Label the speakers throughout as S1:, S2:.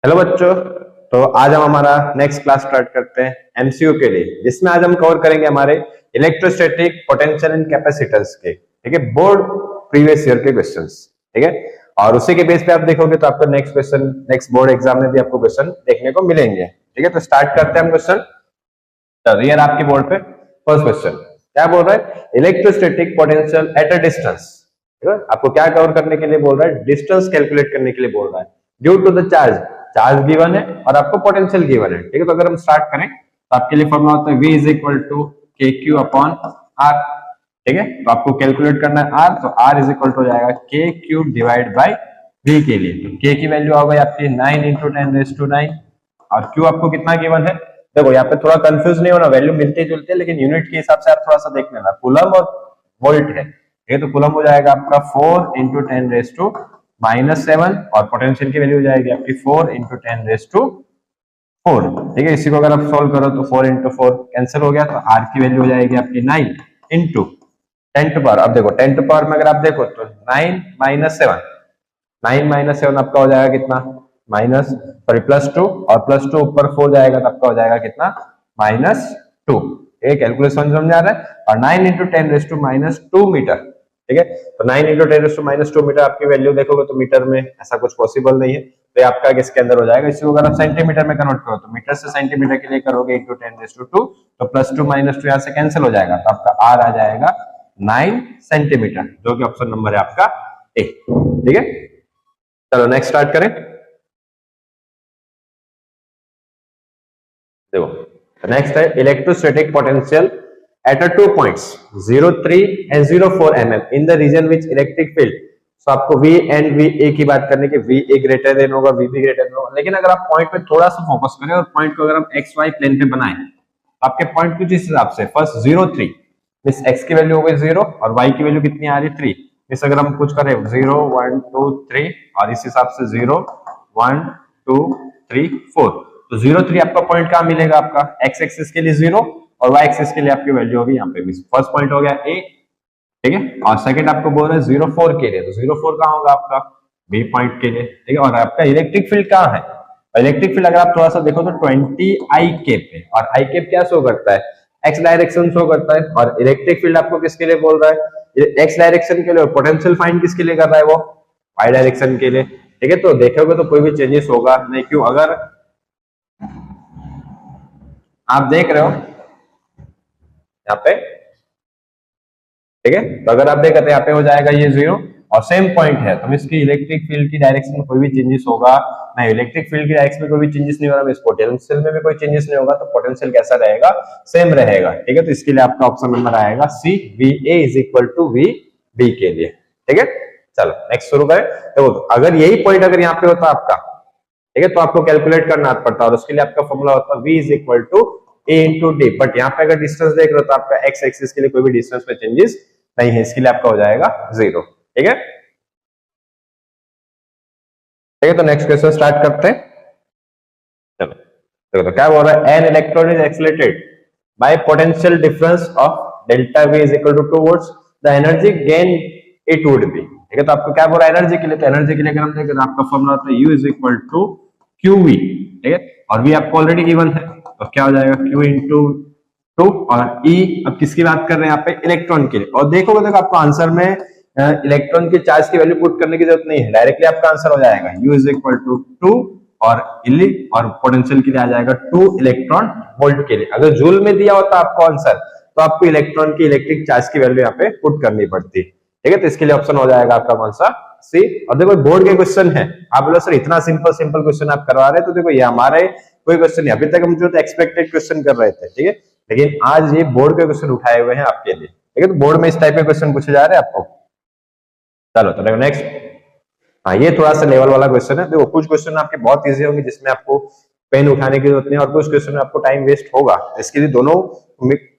S1: Hello बच्चों। तो आज हम हमारा नेक्स्ट क्लास स्टार्ट करते हैं एमसीयू के लिए, जिसमें आज हम कवर करेंगे हमारे इलेक्ट्रोस्टैटिक पोटेंशियल एंड कैपेसिटेंस के, ठीक है, बोर्ड प्रीवियस ईयर के क्वेश्चंस, ठीक है। और उसी के बेस पे आप देखोगे तो आपको next question next board exam में भी आपको क्वेश्चन देखने को मिलेंगे, ठीक है। तो स्टार्ट करते हैं हम क्वेश्चन। तो ये आपके बोर्ड पे फर्स्ट क्वेश्चन क्या बोल रहा है, electrostatic potential at a distance, ठीक है। आपको क्या कवर करने के लिए बोल रहा है, डिस्टेंस कैलकुलेट करने के लिए बोल रहा है due to the charge. Charge given है और आपको पोटेंशियल गिवन है, ठीक है। तो अगर हम स्टार्ट करें तो आपके लिए फॉर्मूला होता है v इज इक्वल टू के क्यू अपॉन आर, ठीक है। तो आपको कैलकुलेट करना है r, तो r इज इक्वल टू हो जाएगा के क्यू डिवाइड बाई v के लिए। तो k की वैल्यू आ गई आपकी 9 इंटू 10⁻⁹ और q आपको कितना गिवन है। देखो यहाँ पे थोड़ा कंफ्यूज नहीं होना, वैल्यू मिलती जुलती है लेकिन यूनिट के हिसाब से आप थोड़ा सा देख लेना, कूलम और वोल्ट है, ठीक है। तो कूलम हो जाएगा आपका 4 इंटू 10⁻⁻⁷ और पोटेंशियल की वैल्यू हो जाएगी आपकी 4 इंटू 10⁻⁴, ठीक है। इसी को अगर आप सोल्व करो तो 4 इंटू 4 कैंसिल हो गया, तो r की वैल्यू हो जाएगी आपकी 9 इंटू 10 टू पावर। अब देखो 10 टू पावर में अगर आप देखो तो 9 - 7 आपका हो जाएगा कितना, माइनस सॉरी +2 और +2 ऊपर 4 जाएगा तो आपका हो जाएगा कितना, -2। एक कैलकुलेशन समझा रहा है। और 9 इंटू 10⁻⁻2 मीटर, ठीक है। तो 9 इंटू 10⁻⁻2 मीटर आपकी वैल्यू देखोगे तो मीटर में ऐसा कुछ पॉसिबल नहीं है, तो आपका किसके अंदर हो जाएगा। इसी को अगर आप सेंटीमीटर में कन्वर्ट करो तो मीटर से सेंटीमीटर के लिए करोगे इंटू 10⁻2, तो +2 -2 यहाँ से कैंसिल हो जाएगा, तो आपका r आ जाएगा 9 सेंटीमीटर, जो कि ऑप्शन नंबर है आपका ए, ठीक है। चलो नेक्स्ट स्टार्ट करें। देखो नेक्स्ट है electrostatic potential at a 2 points 03 and 04 mm in the region which electric field। तो आपको V and VA की बात करने की, VA ग्रेटर देन होगा, VB ग्रेटर देन होगा, लेकिन अगर आप पॉइंट पे थोड़ा सा फोकस करें और पॉइंट को अगर हम XY प्लेन पे बनाएं तो आपके पॉइंट कुछ इस हिसाब से, फर्स्ट 03 मींस x की वैल्यू हो गई 0 और y की वैल्यू कितनी आ रही है 3, मींस अगर हम कुछ करें 0 1 2 3 और इस हिसाब से 0 1 2 3 4, तो 03 आपका पॉइंट कहां मिलेगा, आपका x एक्सिस के लिए 0 और y एक्सिस के लिए आपकी वैल्यू होगी यहाँ पे। फर्स्ट पॉइंट हो गया a, ठीक है। और सेकंड आपको बोल रहे हैं 04 के लिए, तो 04 कहां होगा आपका b पॉइंट के लिए, ठीक है। और आपका इलेक्ट्रिक फील्ड कहां है, इलेक्ट्रिक फील्ड अगर आप थोड़ा सा देखो तो 20 i कैप है, और i कैप क्या शो करता है, x डायरेक्शन शो करता है। और इलेक्ट्रिक फील्ड आपको किसके लिए बोल रहा है, x डायरेक्शन के लिए, और पोटेंशियल फाइंड किसके लिए कर रहा है, वो y डायरेक्शन के लिए, ठीक है। तो देखोगे तो कोई भी चेंजेस होगा नहीं, क्यों, अगर आप देख रहे हो यहाँ पे, ठीक है। तो अगर आप देखते हैं यहाँ पे हो जाएगा ये 0 और सेम पॉइंट है, तो इसकी इलेक्ट्रिक फील्ड की डायरेक्शन में कोई भी चेंजेस होगा नहीं, इलेक्ट्रिक फील्ड की डायरेक्शन में कोई भी चेंजेस नहीं हो रहा, इस पोटेंशियल में भी कोई चेंजेस नहीं होगा, तो पोटेंशियल कैसा रहेगा, सेम रहेगा, ठीक है। तो इसके लिए आपका ऑप्शन नंबर आएगा C, VA is equal to VB के लिए, ठीक है। चलो नेक्स्ट शुरू करें। देखो अगर यही पॉइंट अगर यहाँ पे होता आपका, ठीक है, तो आपको कैलकुलेट करना पड़ता और उसके लिए आपका फॉर्मूला होता है v is equal to a into D. But यहाँ पे अगर डिस्टेंस देख रहे हो तो आपका x एक्सिस के लिए कोई भी डिस्टेंस में चेंजेस नहीं है, इसके लिए आपका हो जाएगा 0, ठीक है। ठीक है, तो नेक्स्ट क्वेश्चन स्टार्ट करते हैं। चलो देखो तो क्या बोल रहा है, an electron is accelerated by potential difference of delta v is equal to 2 volts, the energy gain it would be, ठीक है। तो आपको क्या बोल रहा है एनर्जी के लिए, तो एनर्जी के लिए अगर हम देखें तो आपका फॉर्मूला होता है u is equal to qv, ठीक है। और v आपको ऑलरेडी गिवन है, तो क्या हो जाएगा q इंटू 2 और e, अब किसकी बात कर रहे हैं यहाँ पे, इलेक्ट्रॉन के लिए। और देखो आपको आंसर में इलेक्ट्रॉन के चार्ज की वैल्यू पुट करने की जरूरत नहीं है, डायरेक्टली आपका आंसर हो जाएगा u इज इक्वल टू 2 और इली और पोटेंशियल के लिए आ जाएगा 2 इलेक्ट्रॉन वोल्ट के लिए। अगर जूल में दिया होता आपको आंसर तो आपको इलेक्ट्रॉन की इलेक्ट्रिक चार्ज की वैल्यू यहाँ पे पुट करनी पड़ती, ठीक है। तो इसके लिए ऑप्शन हो जाएगा आपका कौन सा, सी। और देखो बोर्ड के क्वेश्चन है, आप बोलो सर इतना सिंपल क्वेश्चन आप करवा रहे हैं, तो देखो ये हमारे कोई क्वेश्चन नहीं, अभी तक हम जो एक्सपेक्टेड क्वेश्चन कर रहे थे, ठीक है, लेकिन आज ये बोर्ड के क्वेश्चन उठाए हुए हैं आपके लिए, ठीक है। तो बोर्ड में इस टाइप के क्वेश्चन पूछे जा रहे हैं आपको। चलो तो देखो नेक्स्ट, हाँ ये थोड़ा सा लेवल वाला क्वेश्चन है। देखो कुछ क्वेश्चन आपके बहुत इजी होंगे जिसमें आपको पेन उठाने की जरूरत नहीं, और कुछ क्वेश्चन में आपको टाइम वेस्ट होगा, इसके लिए दोनों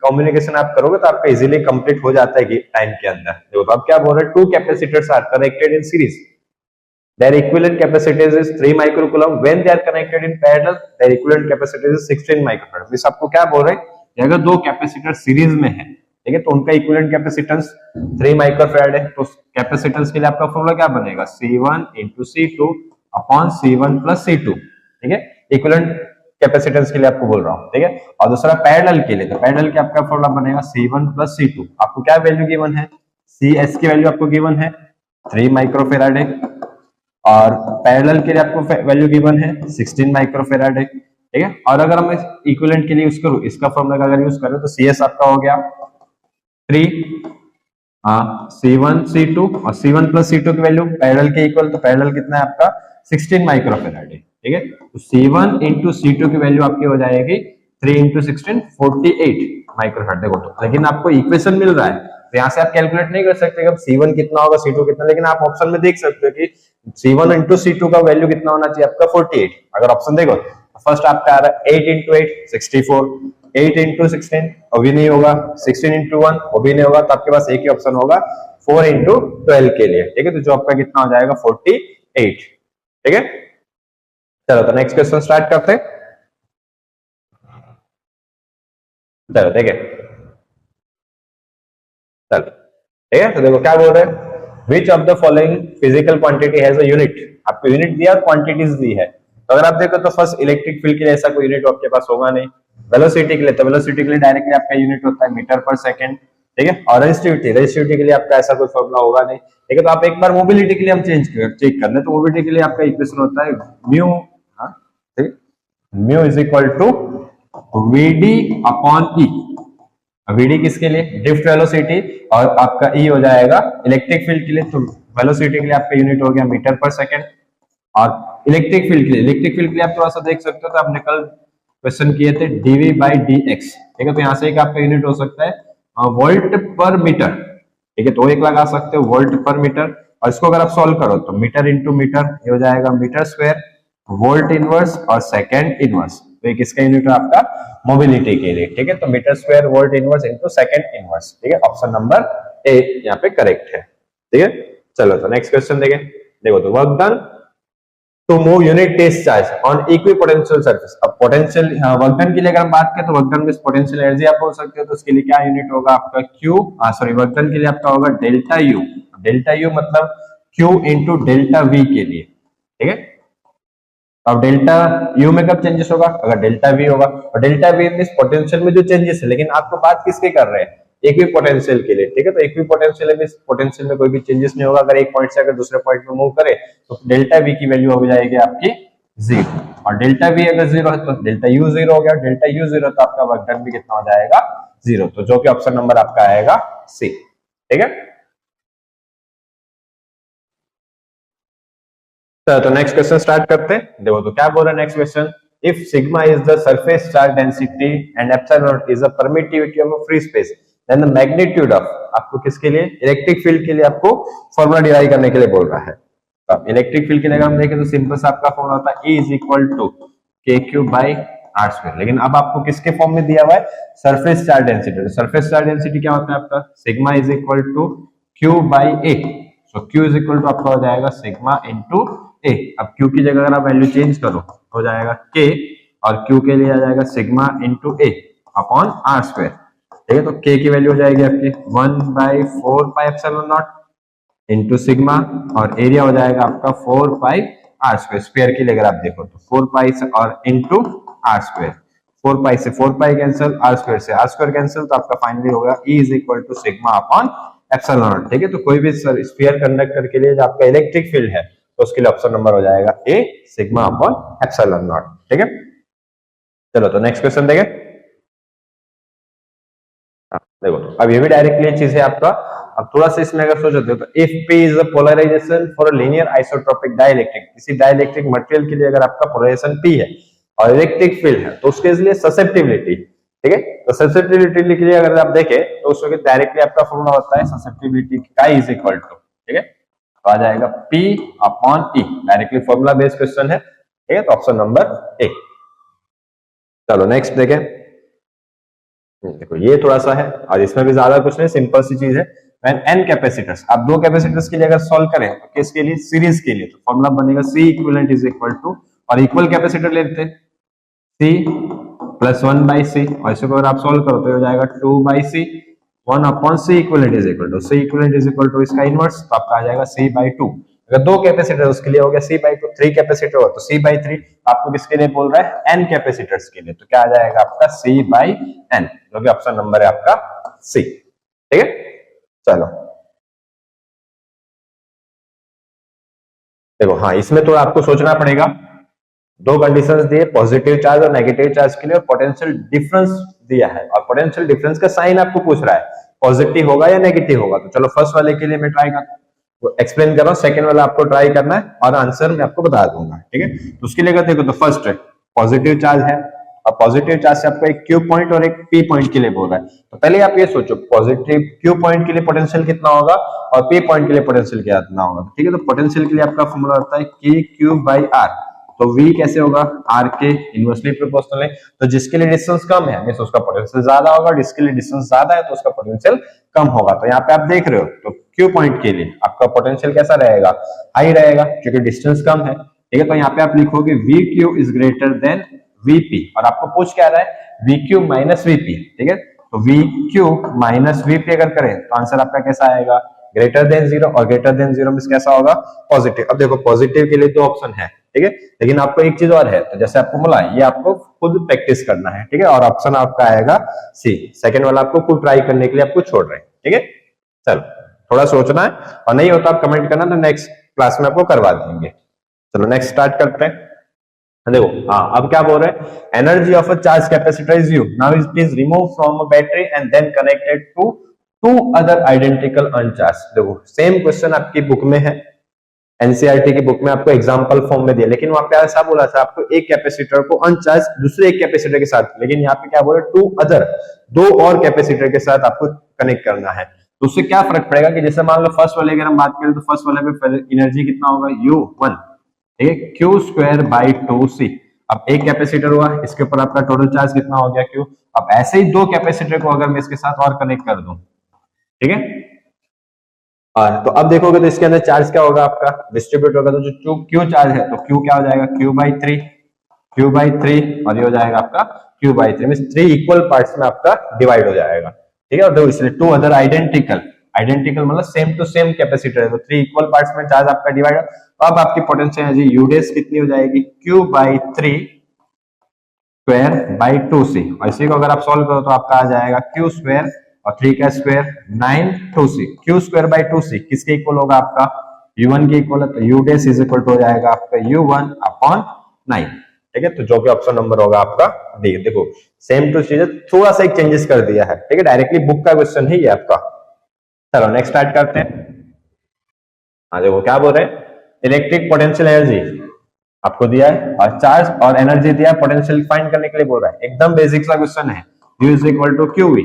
S1: कम्युनिकेशन आप करोगे तो आपका इजीली कंप्लीट हो जाता है टाइम के अंदर। देखो तो आप क्या बोल रहे हैं, 2 capacitors are connected in series, their equivalent capacitance is 3 microcoulomb, when they are connected in parallel their equivalent capacitance is 16 microfarad। इस आपको क्या बोल रहे हैं कि अगर दो कैपेसिटर सीरीज में है, ठीक है, तो उनका इक्विवेलेंट कैपेसिटेंस 3 माइक्रोफैराड है, तो कैपेसिटेंस के लिए आपका फॉर्मूला क्या बनेगा, C1 into C2 upon C1 plus C2, ठीक है, इक्विवेलेंट कैपेसिटेंस के लिए आपको बोल रहा हूं, ठीक है। और दूसरा पैरेलल के लिए, तो पैरेलल के आपका फॉर्मूला बनेगा C1 प्लस C2। आपको क्या वैल्यू गिवन है, CS की वैल्यू आपको गिवन है 3 माइक्रोफेराड है, और पैरेलल के लिए आपको वैल्यू गिवन है 16 माइक्रोफेराड है, ठीक है। और अगर हम इक्विवेलेंट के लिए यूज करूं, इसका फॉर्मूला अगर यूज करें तो CS आपका हो गया 3 C1 C2, और C1 प्लस C2 की वैल्यू पैरेलल के इक्वल, तो पैरेलल कितना है आपका 16 माइक्रोफेराड है, ठीक है। तो C1 इंटू C2 की वैल्यू आपकी हो जाएगी 3 इंटू 16 48 माइक्रोफेराड। देखो तो लेकिन आपको इक्वेशन मिल रहा है, तो यहाँ से आप कैलकुलेट नहीं कर सकते कि C1 कितना होगा C2 कितना, लेकिन आप ऑप्शन में देख सकते हो कि C1 इंटू C2 का वैल्यू कितना होना चाहिए आपका 48। अगर ऑप्शन देखो फर्स्ट आपका आ रहा है 8 इंटू 8 64, 8 इंटू 16 वो भी नहीं होगा, 16 इंटू 1 वो भी नहीं होगा, तो आपके पास एक ही ऑप्शन होगा 4 इंटू 12 के लिए, ठीक है। तो जो आपका कितना हो जाएगा 48, ठीक है। चलो तो नेक्स्ट क्वेश्चन स्टार्ट करते हैं। चलो देखिए, चलो ठीक है। तो देखो क्या बोल रहे हैं, which of the following physical quantity has a unit. आपको यूनिट दिया और क्वांटिटीज दी है, तो अगर आप देखो तो फर्स्ट इलेक्ट्रिक फील्ड के लिए ऐसा कोई यूनिट आपके पास होगा नहीं। वेलोसिटी के लिए, तो वेलोसिटी के लिए डायरेक्टली आपका यूनिट होता है मीटर पर सेकंड, ठीक है। और रेजिस्टिविटी के लिए आपका ऐसा कोई फॉर्मूला होगा नहीं, ठीक है। तो आप एक बार मोबिलिटी के लिए हम चेक कर ले, तो मोबिलिटी के लिए आपका इक्वेशन होता है म्यू, ठीक, mu is equal to VD upon E. VD किसके लिए, ड्रिफ्ट वेलोसिटी, और आपका ई हो जाएगा इलेक्ट्रिक फील्ड के लिए, तो वेलोसिटी के लिए आपका यूनिट हो गया मीटर पर सेकंड। और इलेक्ट्रिक फील्ड के लिए आप थोड़ा सा देख सकते हो, तो आपने कल क्वेश्चन किए थे dv by dx, ठीक है। तो यहाँ से एक आपका यूनिट हो सकता है वोल्ट पर मीटर, ठीक है। तो एक लगा सकते हो वोल्ट पर मीटर, और इसको अगर आप सॉल्व करो तो मीटर इंटू मीटर ये हो जाएगा मीटर स्क्वायर, वोल्ट इनवर्स और सेकंड इनवर्स। तो एक इसका यूनिट है आपका मोबिलिटी के लिए, ठीक है। तो metre square volt inverse into second inverse, ठीक है। ऑप्शन नंबर ए यहाँ पे करेक्ट है, ठीक है। चलो तो नेक्स्ट क्वेश्चन देखें। देखो तो work done to move unit test charge on equipotential surface. अब पोटेंशियल वर्क डन के लिए अगर हम बात करें तो वर्क डन में पोटेंशियल एनर्जी आप बोल सकते हो, तो उसके लिए क्या यूनिट होगा आपका Q, सॉरी वर्क डन के लिए आपका होगा डेल्टा U। डेल्टा U मतलब Q इंटू डेल्टा V के लिए, ठीक है। अब डेल्टा U में कब चेंजेस होगा, अगर डेल्टा V होगा, और डेल्टा V मींस पोटेंशियल में जो चेंजेस है, लेकिन आपको बात किसके कर रहे हैं, इक्विपोटेंशियल के लिए, ठीक है। तो इक्विपोटेंशियल में पोटेंशियल में कोई भी चेंजेस नहीं होगा, अगर एक पॉइंट से अगर दूसरे पॉइंट में मूव करे तो डेल्टा V की वैल्यू हो जाएगी आपकी 0, और डेल्टा V अगर 0 है तो डेल्टा U 0 हो गया, डेल्टा U 0 तो आपका वर्क डन भी कितना हो जाएगा 0, तो जो कि ऑप्शन नंबर आपका आएगा सी, ठीक है। तो नेक्स्ट क्वेश्चन स्टार्ट करते हैं। देखो तो क्या बोल रहा है next question, if sigma is the surface charge density and epsilon not is the permittivity of a free space, then the magnitude of, आपको किसके लिए, इलेक्ट्रिक फील्ड के लिए आपको फॉर्मूला डिराइव करने के लिए बोल रहा है। तो इलेक्ट्रिक फील्ड के लिए अगर हम देखें तो सिंपल सा आपका फॉर्मूला होता है E is equal to KQ by R square, लेकिन अब आपको किसके फॉर्म में दिया हुआ है, सरफेस चार्ज डेंसिटी। तो सरफेस चार्ज डेंसिटी क्या होता है आपका, sigma is equal to Q by A, so Q is equal to आपका हो जाएगा सिग्मा इंटू A। अब Q की जगह अगर आप वैल्यू चेंज करो हो जाएगा K, और Q के लिए आ जाएगा sigma into A upon R square, ठीक है। तो K की वैल्यू हो जाएगी आपकी 1/4 pi epsilon not into sigma, और एरिया हो जाएगा आपका 4 पाई R स्क्वायर। स्क्वायर के लिए अगर आप देखो तो 4 पाई से और इंटू R स्क्वायर, 4 पाई से 4 पाई कैंसिल, R स्क्वायर से R स्क्वायर कैंसिल, तो आपका फाइनली होगा E is equal to sigma upon epsilon not, ठीक है। तो कोई भी स्फीयर कंडक्टर के लिए जो आपका इलेक्ट्रिक फील्ड है तो उसके लिए ऑप्शन नंबर हो जाएगा ए, सिग्मा अपॉन एप्सिलॉन नॉट, ठीक है। चलो तो नेक्स्ट क्वेश्चन देखें। देखो अब ये भी डायरेक्टली चीज है आपका। अब थोड़ा सा इसमें अगर सोचते हो तो if P is the polarization for a linear isotropic dielectric, किसी डाइलेक्ट्रिक मटेरियल के लिए अगर आपका पोलराइजेशन P है और इलेक्ट्रिक फील्ड है तो उसके लिए ससेप्टिबिलिटी, ठीक है। तो ससेप्टिबिलिटी के लिए अगर आप देखें तो उसके डायरेक्टली आपका फॉर्मूला होता है ससेप्टिबिलिटी का इज इक्वल टू, ठीक है, तो आ जाएगा P upon E, directly formula based question है, ठीक है। तो ऑप्शन नंबर ए। चलो नेक्स्ट देखें। देखो ये थोड़ा सा है और इसमें भी ज्यादा कुछ नहीं, सिंपल सी चीज है। व्हेन n कैपेसिटर्स, आप दो कैपेसिटर्स के लिए अगर सॉल्व करें तो किसके लिए, सीरीज के लिए, तो फॉर्मूला बनेगा C equivalent is equal to, और इक्वल कैपेसिटर लेते हैं C प्लस 1 बाई C, और इसको अगर आप सॉल्व करो तो हो जाएगा 2 by C, 1 upon C equivalent is equal to, C equivalent is equal to इसका इनवर्स, तो आपका आ जाएगा C बाई 2। अगर 2 कैपेसिटर उसके लिए हो गया C/2, 3 कैपेसिटर हो तो C/3, आपको किसके लिए बोल रहा है, n कैपेसिटर्स के लिए, तो क्या आ जाएगा आपका C/n, जो कि ऑप्शन नंबर है आपका C। ठीक है, चलो देखो, हाँ इसमें तो आपको सोचना पड़ेगा, 2 कंडीशंस दिए, पॉजिटिव चार्ज और नेगेटिव चार्ज के लिए, और पोटेंशियल डिफरेंस दिया है, और पोटेंशियल डिफरेंस का साइन आपको पूछ रहा है पॉजिटिव होगा या नेगेटिव होगा। तो चलो फर्स्ट वाले के लिए मैं ट्राई करता हूँ, एक्सप्लेन कर रहा हूँ, सेकंड वाला आपको ट्राई करना है और आंसर मैं आपको बता दूंगा। ठीक है, तो उसके लिए देखो, तो फर्स्ट है पॉजिटिव चार्ज है, और पॉजिटिव चार्ज से आपको एक क्यू पॉइंट और एक पी पॉइंट के लिए बोल रहा है। तो पहले आप ये सोचो पॉजिटिव क्यू पॉइंट के लिए पोटेंशियल कितना होगा और पी पॉइंट के लिए पोटेंशियल कितना होगा। ठीक है, तो पोटेंशियल के लिए आपका फॉर्मूला होता है के क्यू बाई आर, तो V कैसे होगा, R के इनवर्सली प्रोपोर्शनल है, तो जिसके लिए डिस्टेंस कम है मींस उसका पोटेंशियल ज्यादा होगा, जिसके लिए डिस्टेंस ज्यादा है तो उसका पोटेंशियल कम होगा। तो यहाँ पे आप देख रहे हो, तो Q पॉइंट के लिए आपका पोटेंशियल कैसा रहेगा, हाई रहेगा, क्योंकि डिस्टेंस कम है। ठीक है, तो यहाँ पे आप लिखोगे VQ is greater than VP, और आपको पूछ क्या रहा है, VQ माइनस VP। ठीक है, तो VQ माइनस VP अगर करें तो आंसर आपका कैसा आएगा, ग्रेटर देन 0, और ग्रेटर देन 0 मींस कैसा होगा, पॉजिटिव। अब देखो पॉजिटिव के लिए 2 ऑप्शन है, ठीक है, लेकिन आपको एक चीज और है, तो जैसे आपको बोला ये आपको खुद प्रैक्टिस करना है। ठीक है, और ऑप्शन आपका आएगा सी, सेकंड वाला आपको खुद ट्राई करने के लिए आपको छोड़ रहे हैं। ठीक है, चलो थोड़ा सोचना है, और नहीं होता आप कमेंट करना, तो नेक्स्ट क्लास में आपको करवा देंगे। चलो नेक्स्ट स्टार्ट करते हैं। देखो हाँ, अब क्या बोल रहे हैं, energy of a charge capacitor is U, now it is remove from a battery and then connected to 2 other identical uncharge. देखो सेम क्वेश्चन आपकी बुक में है, एनसीईआरटी की बुक में आपको एग्जांपल फॉर्म में दिया, लेकिन वहां पे ऐसा बोला था आपको एक कैपेसिटर को अनचार्ज दूसरे एक कैपेसिटर के साथ, लेकिन यहाँ पे क्या बोले 2 अदर, 2 और कैपेसिटर के साथ आपको कनेक्ट करना है। तो उससे क्या फर्क पड़ेगा कि जैसे मान लो फर्स्ट वाले अगर हम बात करें तो फर्स्ट वाले में एनर्जी कितना होगा, U1, ठीक है, Q स्क्वायर बाई 2C। अब एक कैपेसिटर हुआ, इसके ऊपर आपका टोटल चार्ज कितना हो गया Q। अब ऐसे ही 2 कैपेसिटर को अगर मैं इसके साथ और कनेक्ट कर दूं, ठीक है, और तो अब देखोगे तो इसके अंदर चार्ज क्या होगा आपका, डिस्ट्रीब्यूट होगा, तो जो क्यू चार्ज है तो क्यू क्या हो जाएगा, Q/3, Q/3, और ये हो जाएगा आपका Q/3 मींस 3 इक्वल पार्ट्स में आपका डिवाइड हो जाएगा। ठीक है, और तो इसलिए 2 अदर आइडेंटिकल, आइडेंटिकल मतलब सेम टू सेम कैपेसिटर है, तो 3 इक्वल पार्ट्स में चार्ज आपका डिवाइड। तो अब आपकी पोटेंशियल एनर्जी U डैश कितनी हो जाएगी, Q/3 स्क्वायर बाई 2C, और इसी को अगर आप सॉल्व करो तो आपका आ जाएगा Q स्क्वायर और 3 का square 9 2C। Q square by 2C किसके इक्वल होगा, आपका U1 के इक्वल है, तो U dash is equal to हो जाएगा आपका U1 अपॉन 9। ठीक है, तो जो कि ऑप्शन नंबर होगा आपका डी। देखो सेम टू चीज, थोड़ा सा एक चेंजेस कर दिया है। ठीक है, डायरेक्टली बुक का क्वेश्चन है ये आपका। चलो नेक्स्ट स्टार्ट करते हैं। हाँ देखो क्या बोल रहे हैं, इलेक्ट्रिक पोटेंशियल एनर्जी आपको दिया है और चार्ज और एनर्जी दिया है, पोटेंशियल फाइंड करने के लिए बोल रहा है, एकदम बेसिक सा क्वेश्चन है। U is equal to QV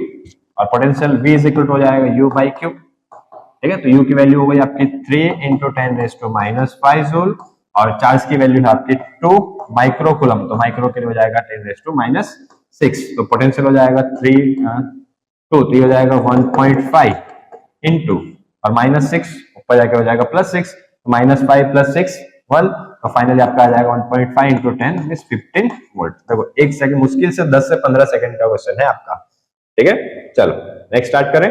S1: और potential V is equal to हो जाएगा U/Q। ठीक है, तो U की वैल्यू हो गई आपकी 3 × 10⁻⁵ जूल, और चार्ज की वैल्यू है आपकी 2 माइक्रो कूलम, तो माइक्रो के लिए हो जाएगा 10⁻⁶। तो पोटेंशियल हो जाएगा 3 हो जाएगा 1.5 इंटू और -6 ऊपर जाके हो जाएगा +6, -5 + 6 1, तो फाइनली आपका आ जाएगा 1.5 इंटू 10 मींस 15 वोल्ट। देखो एक सेकंड, मुश्किल से 10 से 15 सेकंड का क्वेश्चन है आपका। ठीक है, चलो नेक्स्ट स्टार्ट करें।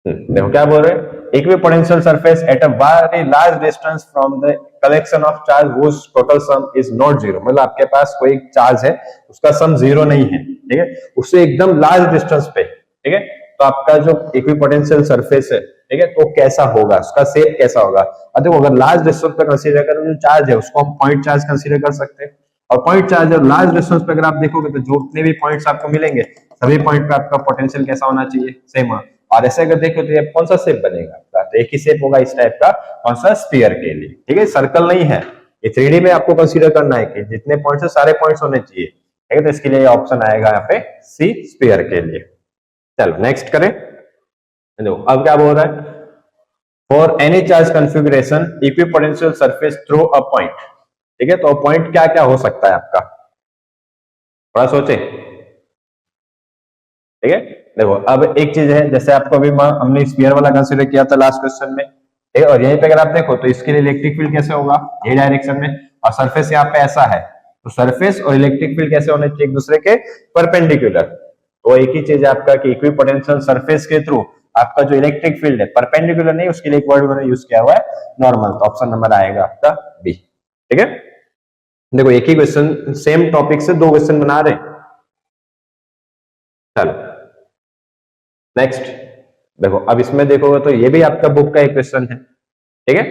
S1: देखो क्या बोल रहे हैं, equipotential surface at a very large distance from the collection of charge whose total sum is not 0, मतलब आपके पास कोई चार्ज है उसका सम 0 नहीं है। ठीक है, उससे एकदम लार्ज डिस्टेंस पे। ठीक है, तो आपका जो इक्विपोटेंशियल सरफेस है, ठीक है, तो कैसा होगा, उसका शेप कैसा होगा। अब देखो अगर लार्ज डिस्टेंस पे कंसीडर करें जो चार्ज है उसको हम पॉइंट चार्ज कंसीडर कर सकते हैं, और पॉइंट चार्ज और लार्ज डिस्टेंस पे अगर आप देखोगे तो जितने भी पॉइंट्स आपको मिलेंगे सभी पॉइंट पे आपका पोटेंशियल कैसा होना चाहिए, सेम। और ऐसे अगर देखो तो ये कौन सा शेप बनेगा आपका, तो एक ही शेप होगा इस टाइप का, कौन सा, स्फीयर के लिए। ठीक है, सर्कल नहीं है, ये 3D में आपको कंसीडर करना है कि जितने पॉइंट्स है सारे पॉइंट्स होने चाहिए। ठीक है, तो इसके लिए ऑप्शन आएगा यहाँ पे सी, स्फीयर के लिए। चलो नेक्स्ट करें। देखो अब क्या बोल रहा है, for any charge configuration equipotential surface through a point. ठीक है, तो पॉइंट क्या क्या हो सकता है आपका, थोड़ा सोचे। ठीक है, देखो अब एक चीज है, जैसे आपको अभी हमने स्फीयर वाला कंसीडर किया था लास्ट क्वेश्चन में। ठीक है, और यहीं पे अगर आप देखो तो इसके लिए इलेक्ट्रिक फील्ड कैसे होगा, ये डायरेक्शन में, और सरफेस यहाँ पे ऐसा है, तो सरफेस और इलेक्ट्रिक फील्ड कैसे होने चाहिए, एक दूसरे के परपेंडिकुलर। तो एक ही चीज है आपका कि इक्विपोटेंशियल सरफेस के थ्रू आपका जो इलेक्ट्रिक फील्ड है परपेंडिकुलर नहीं, उसके लिए एक वर्ड उन्होंने यूज किया हुआ है नॉर्मल, तो ऑप्शन नंबर आएगा आपका बी। ठीक है, देखो एक ही क्वेश्चन सेम टॉपिक से दो क्वेश्चन बना रहे हैं। चलो नेक्स्ट देखो, अब इसमें देखोगे तो ये भी आपका बुक का एक क्वेश्चन है। ठीक है,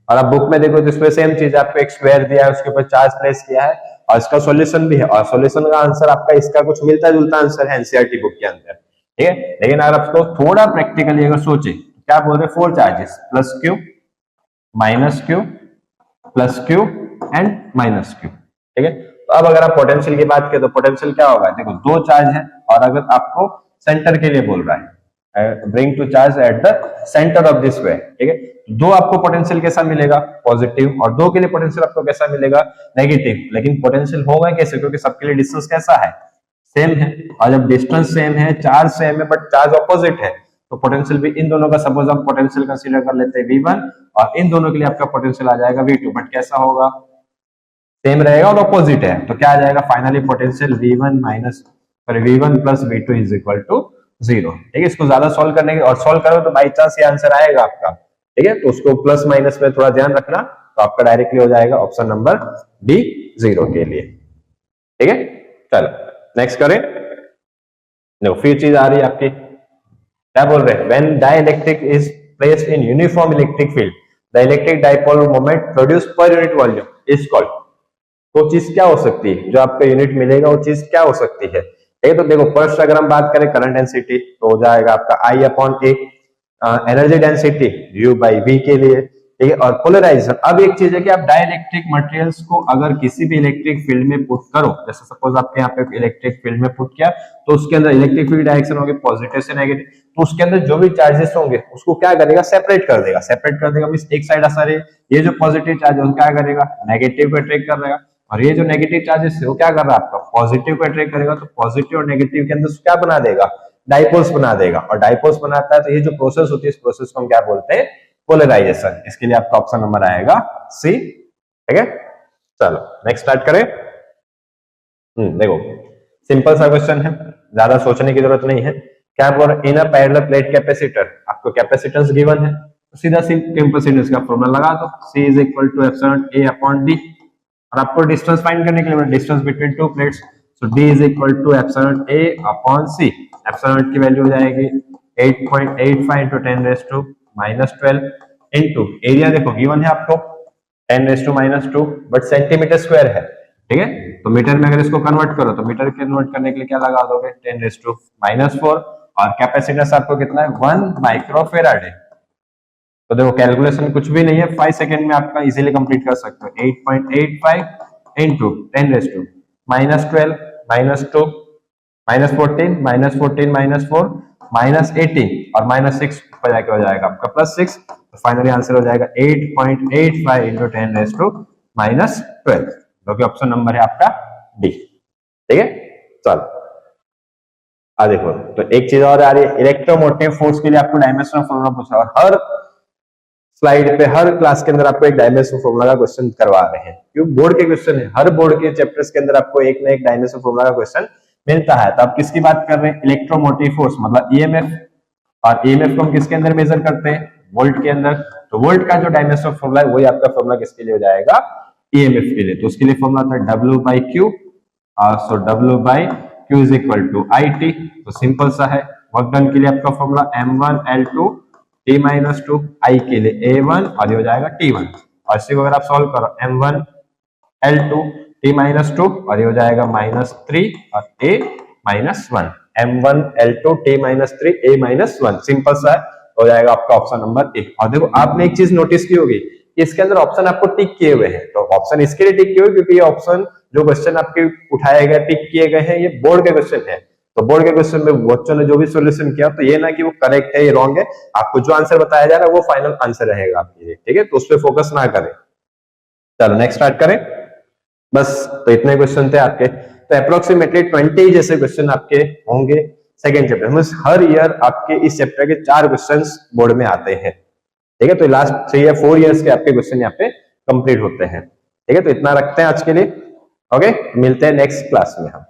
S1: और अब बुक में देखो तो इसमें सेम चीज, आपको एक स्क्वायर दिया है, उसके ऊपर चार्ज प्लेस किया है और इसका सॉल्यूशन भी है, और सॉल्यूशन का आंसर आपका इसका कुछ मिलता जुलता आंसर है एनसीईआरटी बुक के अंदर। ठीक है, लेकिन अगर आपको थोड़ा प्रैक्टिकली अगर सोचे, क्या बोल रहे, 4 charges plus Q minus Q plus Q and minus Q. ठीक है, तो अब अगर आप पोटेंशियल की बात करें तो पोटेंशियल क्या होगा, देखो 2 चार्ज है और अगर आपको सेंटर के लिए बोल रहा है bring to charge at the centre of this way. ठीक है, दो आपको पोटेंशियल कैसा मिलेगा, पॉजिटिव, और दो के लिए पोटेंशियल आपको कैसा मिलेगा, नेगेटिव। लेकिन पोटेंशियल होगा कैसे, क्योंकि सबके लिए डिस्टेंस कैसा है, सेम है, और जब डिस्टेंस सेम है, चार्ज सेम है, बट चार्ज ऑपोजिट है, तो पोटेंशियल भी इन दोनों का, सपोज हम पोटेंशियल कंसीडर कर लेते हैं V1 और इन दोनों के लिए आपका पोटेंशियल आ जाएगा V2, बट कैसा होगा, सेम रहेगा और ऑपोजिट है, तो क्या आ जाएगा finally potential V1 plus V2 is equal to 0। ठीक है, इसको ज्यादा सॉल्व करने के और सॉल्व करो तो बाई चांस ये आंसर आएगा आपका। ठीक है, तो उसको प्लस माइनस में थोड़ा ध्यान रखना, तो आपका डायरेक्टली हो जाएगा ऑप्शन नंबर डी 0 के लिए। ठीक है, चलो नेक्स्ट करें। देखो फिर चीज आ रही है आपकी, क्या बोल रहे हैं, when dielectric is placed in uniform electric field the electric dipole moment produced per unit volume is called. वो चीज क्या हो सकती है, जो आपका यूनिट मिलेगा वो चीज क्या हो सकती है। ठीक है, तो देखो फर्स्ट अगर हम बात करें करंट डेंसिटी तो हो जाएगा आपका I upon A, energy density U by V के लिए। ठीक है, और पोलराइजेशन, अब एक चीज है कि आप डाइलेक्ट्रिक मटेरियल्स को अगर किसी भी इलेक्ट्रिक फील्ड में पुट करो, जैसे सपोज आपके यहाँ पे इलेक्ट्रिक फील्ड में पुट किया तो उसके अंदर इलेक्ट्रिक फील्ड डायरेक्शन होगी पॉजिटिव से नेगेटिव, तो उसके अंदर जो भी चार्जेस होंगे उसको क्या करेगा, सेपरेट कर देगा। सेपरेट कर देगा मींस एक साइड असर है, ये जो पॉजिटिव चार्ज है वो क्या करेगा, नेगेटिव को अट्रैक्ट कर देगा, और ये जो नेगेटिव चार्जेस है वो क्या कर रहा है आपका, पॉजिटिव को अट्रैक्ट करेगा, तो पॉजिटिव और नेगेटिव के अंदर क्या बना देगा, डाइपोल्स बना देगा, और डाइपोल्स बनाता है तो ये जो प्रोसेस होती है इस प्रोसेस को हम क्या बोलते हैं, पोलराइजेशन। इसके लिए आपका ऑप्शन नंबर आएगा सी। ठीक है, चलो नेक्स्ट स्टार्ट करें। देखो सिंपल सा क्वेश्चन है, ज्यादा सोचने की जरूरत नहीं है। क्या बोल रहा है, in a parallel plate capacitor, आपको कैपेसिटेंस गिवन है तो सीधा कैपेसिटेंस का फॉर्मूला लगा दो, C is equal to epsilon A upon D, और आपको डिस्टेंस फाइंड करने के लिए distance between two plates, so D is equal to epsilon A upon C। Epsilon की वैल्यू हो जाएगी 8.85 into 10 raised to -12 into area, देखो गिवन है आपको 10 raised to -2 but centimetre square है। ठीक है, तो मीटर में अगर इसको कन्वर्ट करो तो मीटर कन्वर्ट करने के लिए क्या लगा दोगे, 10 raised to -4, और कैपेसिटेंस आपको कितना है, 1 माइक्रोफेराड है। तो देखो कैलकुलेशन कुछ भी नहीं है, 5 सेकंड में आपका इजीली कंप्लीट कर सकते हो। 8.85 into 10 raised to -12 -2 -14 -4 -18 और -6 पर जाके हो जाएगा आपका +6, तो फाइनली आंसर हो जाएगा 8.85 into 10 raised to -12, जो कि ऑप्शन नंबर है आपका डी। ठीक है, चलो आ देखो, तो एक चीज और आ रही है, इलेक्ट्रोमोटिव फोर्स के लिए आपको डायमेंशनल फॉर्मूला पूछा, और हर स्लाइड पे हर क्लास के अंदर आपको एक डायमेंशनल फॉर्मूला का क्वेश्चन करवा रहे हैं, क्योंकि बोर्ड के क्वेश्चन है, हर बोर्ड के चैप्टर्स के अंदर आपको एक ना एक डायमेंशनल फॉर्मूला का क्वेश्चन मिलता है। तो आप किसकी बात कर रहे हैं, इलेक्ट्रोमोटिव फोर्स मतलब ईएमएफ, और ईएमएफ को हम किसके अंदर मेजर करते हैं, वोल्ट के अंदर। तो वोल्ट का जो डायमेंशनल फॉर्मूला है वही आपका फॉर्मूला किसके लिए हो जाएगा, ईएमएफ के लिए। तो उसके लिए फॉर्मूला था W by Q, so W by Q is equal to IT। तो सिंपल सा है, वर्क डन के लिए आपका फॉर्मूला M1L2 T-2, I के लिए A1 और ये हो जाएगा T1, और इसी को अगर आप सॉल्व करो M1L2 T-2 और ये हो जाएगा -3 और A-1, M1L2 T-3 A-1, simple सा है, हो जाएगा आपका ऑप्शन नंबर ए। और देखो आपने एक चीज नोटिस की होगी कि इसके अंदर ऑप्शन आपको टिक किए हुए हैं, तो ऑप्शन इसके लिए टिक किए हुए क्योंकि ये ऑप्शन जो क्वेश्चन आपके उठाए गए टिक किए गए हैं ये बोर्ड के क्वेश्चन है। तो बोर्ड के क्वेश्चन में बच्चों ने जो भी सॉल्यूशन किया तो ये ना कि वो करेक्ट है ये रॉन्ग है, आपको जो आंसर बताया जा रहा है वो फाइनल आंसर रहेगा आपके लिए। ठीक है, तो उस पर फोकस ना करें। चलो नेक्स्ट स्टार्ट करें। बस तो इतने क्वेश्चन थे आपके, तो अप्रोक्सीमेटली 20 जैसे क्वेश्चन आपके होंगे सेकेंड चैप्टर में। हर ईयर आपके इस चैप्टर के 4 क्वेश्चन बोर्ड में आते हैं। ठीक है, तो लास्ट 3 या 4 इयर्स के आपके क्वेश्चन यहाँ पे कंप्लीट होते हैं। ठीक है, तो इतना रखते हैं आज के लिए। ओके, मिलते हैं नेक्स्ट क्लास में हम।